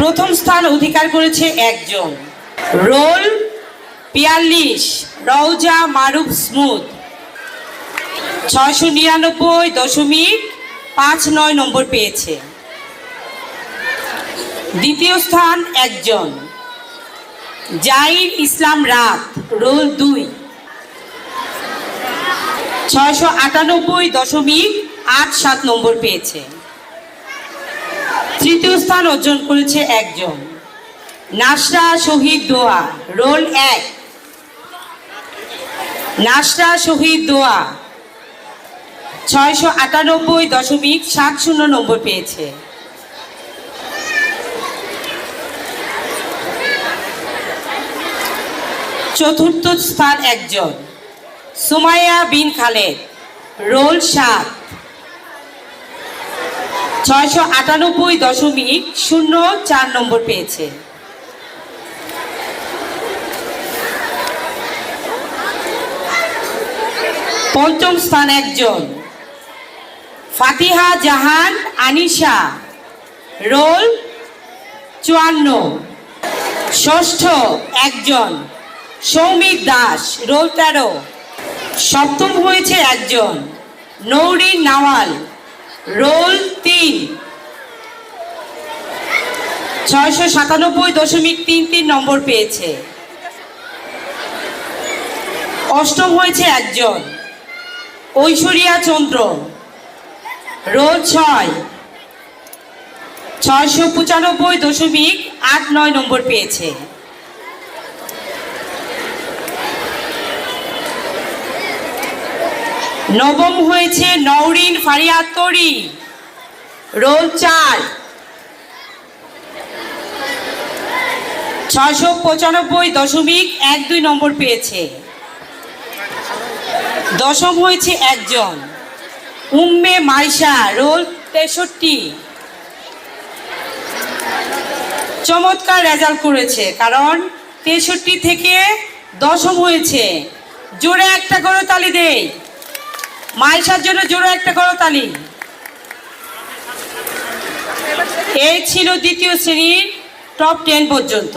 প্রথম স্থান অধিকার করেছে একজন। রোল ৪২ রওজা মারুফ স্মুথ ৬৯৯.59 নম্বর পেয়েছে। দ্বিতীয় স্থান একজন। জাহির ইসলাম রাত রোল ২ ৬৯৮.৮৭ নম্বর পেয়েছে। তৃতীয় স্থান অর্জন করেছে একজন। নাসরা শহীদ দোয়া রোল ১ নাসরা শহীদ দোয়া ৬৯৮.৭০ নম্বর পেয়েছে। চতুর্থ স্থান একজন। সুমাইয়া বিন খালেদ রোল ৭ ৬৯৮.০৪ নম্বর পেয়েছে। পঞ্চম স্থান একজন। ফাতিহা জাহান আনিশা রোল ৫৪। ষষ্ঠ একজন। সৌমিক দাস রোল ১৩। সপ্তম হয়েছে একজন। নৌরিন নাওয়াল রোল ৩ ৬৯৭.৩৩ নম্বর পেয়েছে। অষ্টম হয়েছে একজন। ঐশ্বরিয়া চন্দ্র রোল ৬ ৬৯৫.৮৯ নম্বর পেয়েছে। নবম হয়েছে নওরিন ফারিয়া তরি রোল ৪ ৬৯৫.১২ নম্বর পেয়েছে। দশম হয়েছে একজন। উম্মে মাইশা রোল ৬৩। চমৎকার রেজাল্ট করেছে, কারণ ৬৩ থেকে দশম হয়েছে। জোরে একটা করতালি দেই মাইশার জন্য, জোরে একটা করতালি। এই ছিল দ্বিতীয় শ্রেণীর টপ 10 পর্যন্ত।